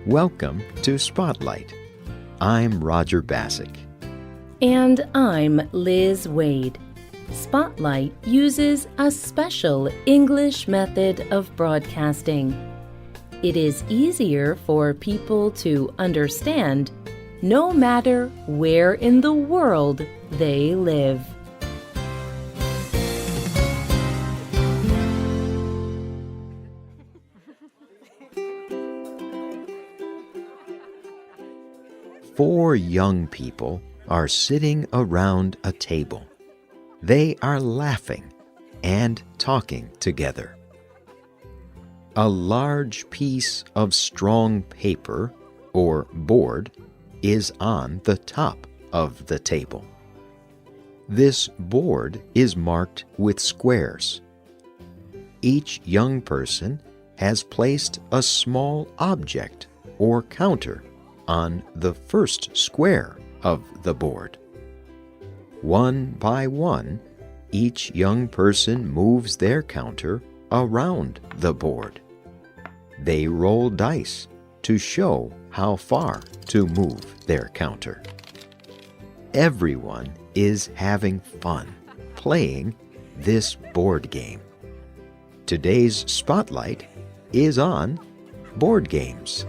Welcome to Spotlight. I'm Roger Basick. And I'm Liz Waid. Spotlight uses a special English method of broadcasting. It is easier for people to understand no matter where in the world they live. Four young people are sitting around a table. They are laughing and talking together. A large piece of strong paper or board is on the top of the table. This board is marked with squares. Each young person has placed a small object or counter on the first square of the board. One by one, each young person moves their counter around the board. They roll dice to show how far to move their counter. Everyone is having fun playing this board game. Today's Spotlight is on board games.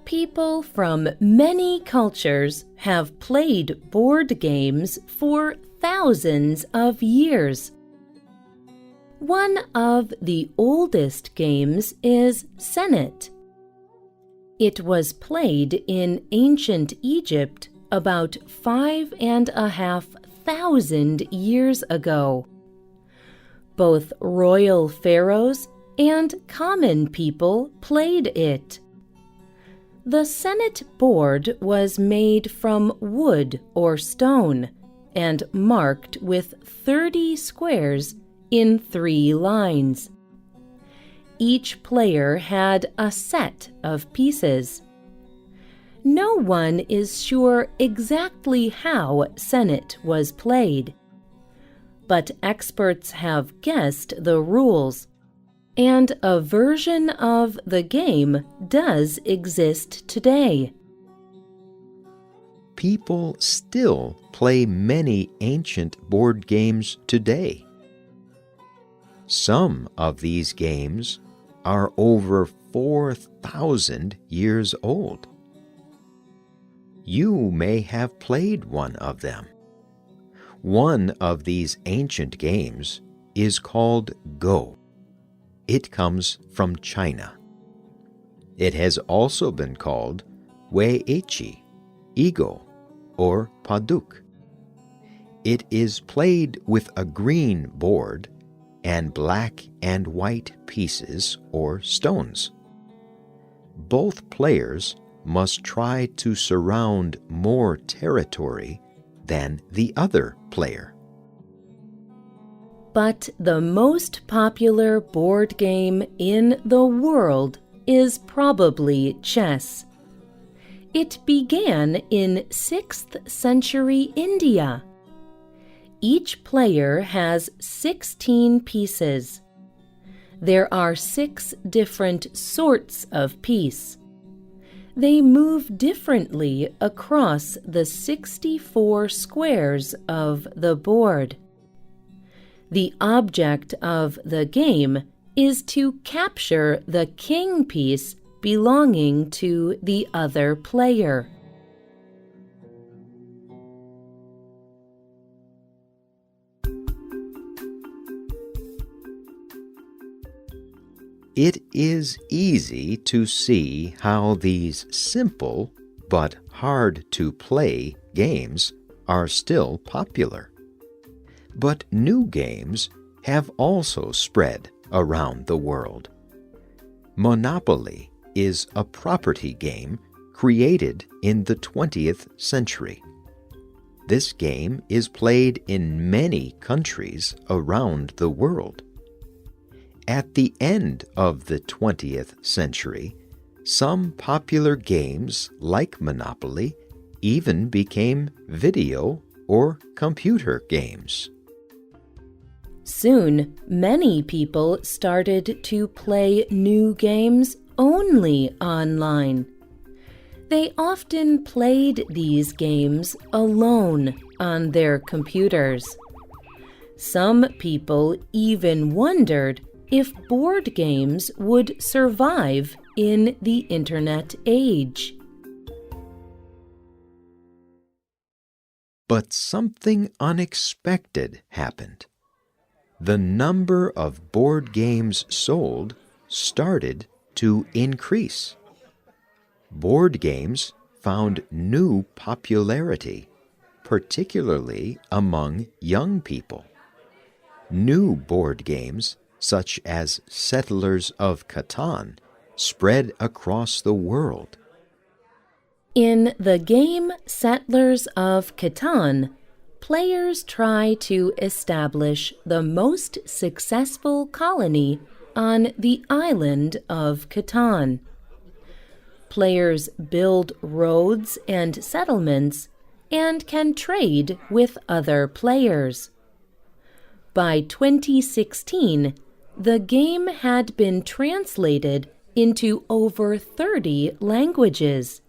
People from many cultures have played board games for thousands of years. One of the oldest games is Senet. It was played in ancient Egypt about 5,500 years ago. Both royal pharaohs and common people played it. The Senet board was made from wood or stone and marked with 30 squares in 3 lines. Each player had a set of pieces. No one is sure exactly how Senet was played, but experts have guessed the rules. And a version of the game does exist today. People still play many ancient board games today. Some of these games are over 4,000 years old. You may have played one of them. One of these ancient games is called Go. It comes from China. It has also been called Weichi, Ego, or Paduk. It is played with a green board and black and white pieces or stones. Both players must try to surround more territory than the other player. But the most popular board game in the world is probably chess. It began in 6th century India. Each player has 16 pieces. There are 6 different sorts of piece. They move differently across the 64 squares of the board. The object of the game is to capture the king piece belonging to the other player. It is easy to see how these simple but hard-to-play games are still popular. But new games have also spread around the world. Monopoly is a property game created in the 20th century. This game is played in many countries around the world. At the end of the 20th century, some popular games like Monopoly even became video or computer games. Soon, many people started to play new games only online. They often played these games alone on their computers. Some people even wondered if board games would survive in the Internet age. But something unexpected happened. The number of board games sold started to increase. Board games found new popularity, particularly among young people. New board games, such as Settlers of Catan, spread across the world. In the game Settlers of Catan, players try to establish the most successful colony on the island of Catan. Players build roads and settlements and can trade with other players. By 2016, the game had been translated into over 30 languages.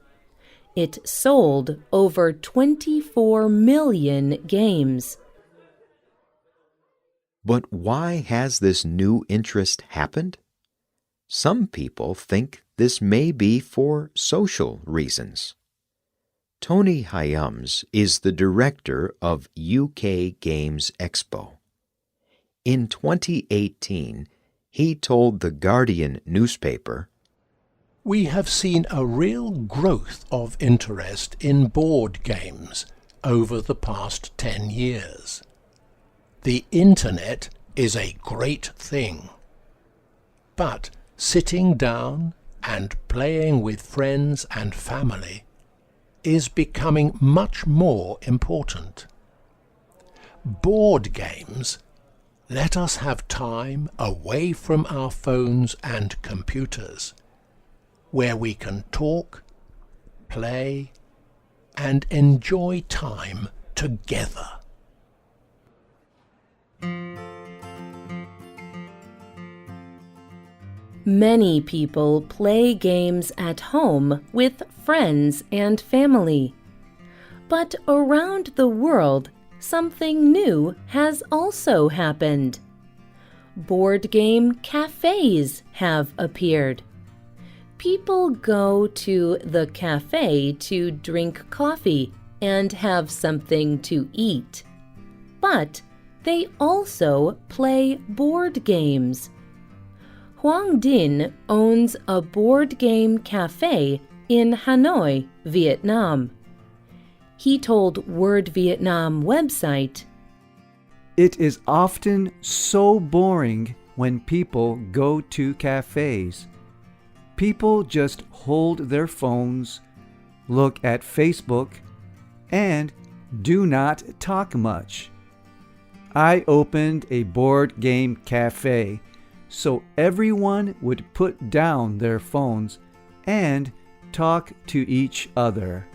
It sold over 24 million games. But why has this new interest happened? Some people think this may be for social reasons. Tony Hyams is the director of UK Games Expo. In 2018, he told The Guardian newspaper, "We have seen a real growth of interest in board games over the past 10 years. The Internet is a great thing. But sitting down and playing with friends and family is becoming much more important. Board games let us have time away from our phones and computers, where we can talk, play, and enjoy time together." Many people play games at home with friends and family. But around the world, something new has also happened. Board game cafes have appeared. People go to the cafe to drink coffee and have something to eat. But they also play board games. Hoang Dinh owns a board game cafe in Hanoi, Vietnam. He told Word Vietnam website, "It is often so boring when people go to cafes. People just hold their phones, look at Facebook, and do not talk much. I opened a board game cafe so everyone would put down their phones and talk to each other."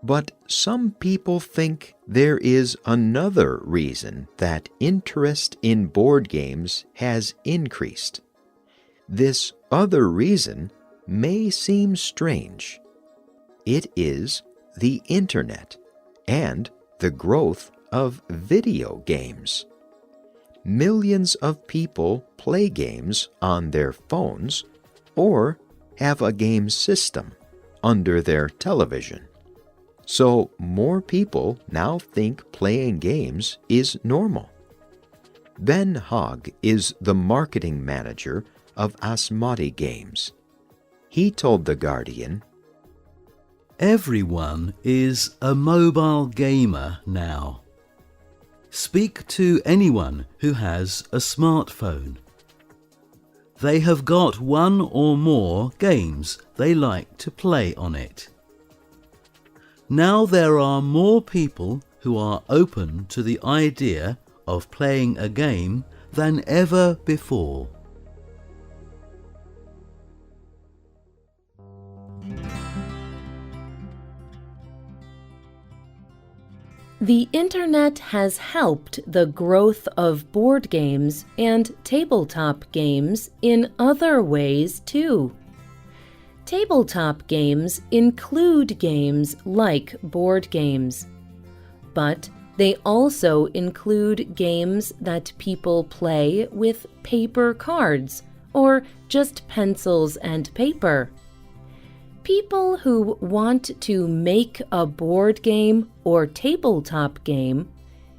But some people think there is another reason that interest in board games has increased. This other reason may seem strange. It is the Internet and the growth of video games. Millions of people play games on their phones or have a game system under their television. So more people now think playing games is normal. Ben Hogg is the marketing manager of Asmati Games. He told The Guardian, "Everyone is a mobile gamer now. Speak to anyone who has a smartphone. They have got one or more games they like to play on it. Now there are more people who are open to the idea of playing a game than ever before." The Internet has helped the growth of board games and tabletop games in other ways too. Tabletop games include games like board games, but they also include games that people play with paper cards or just pencils and paper. People who want to make a board game or tabletop game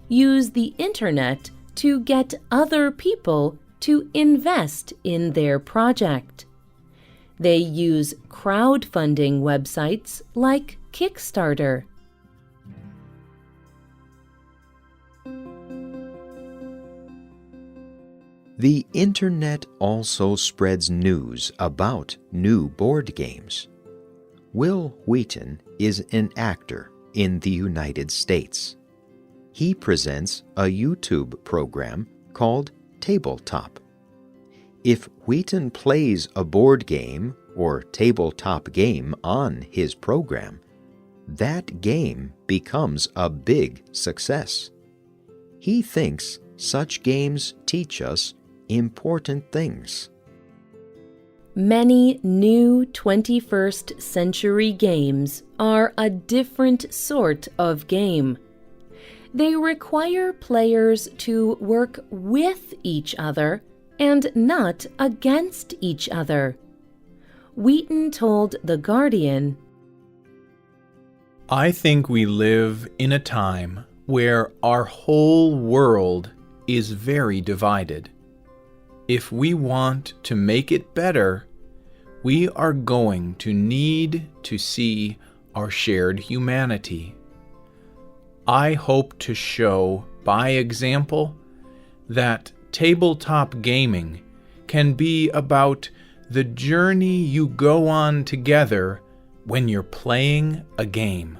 use the Internet to get other people to invest in their project. They use crowdfunding websites like Kickstarter. The Internet also spreads news about new board games. Wil Wheaton is an actor in the United States. He presents a YouTube program called Tabletop. If Wheaton plays a board game or tabletop game on his program, that game becomes a big success. He thinks such games teach us important things. Many new 21st century games are a different sort of game. They require players to work with each other and not against each other. Wheaton told The Guardian, "I think we live in a time where our whole world is very divided. If we want to make it better, we are going to need to see our shared humanity. I hope to show by example that tabletop gaming can be about the journey you go on together when you're playing a game.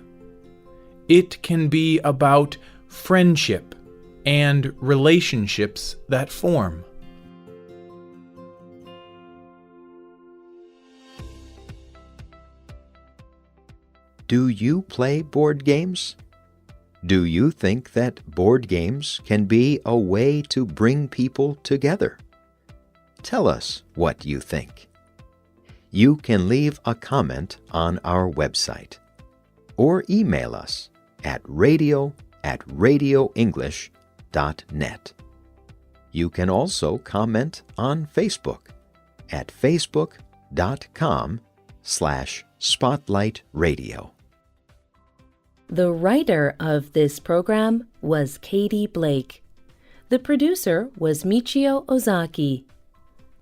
It can be about friendship and relationships that form." Do you play board games? Do you think that board games can be a way to bring people together? Tell us what you think. You can leave a comment on our website or email us at radio@radioenglish.net. You can also comment on Facebook at facebook.com/spotlightradio. The writer of this program was Katie Blake. The producer was Michio Ozaki.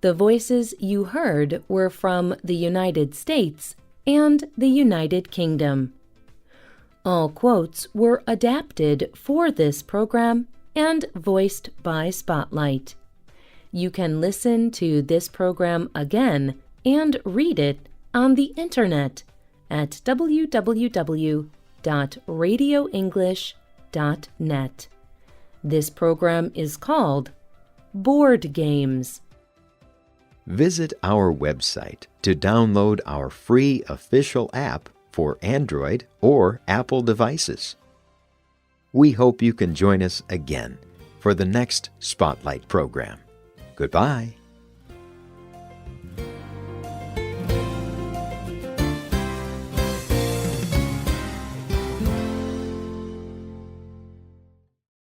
The voices you heard were from the United States and the United Kingdom. All quotes were adapted for this program and voiced by Spotlight. You can listen to this program again and read it on the Internet at www.radioenglish.net. This program is called Board Games. Visit our website to download our free official app for Android or Apple devices. We hope you can join us again for the next Spotlight program. Goodbye.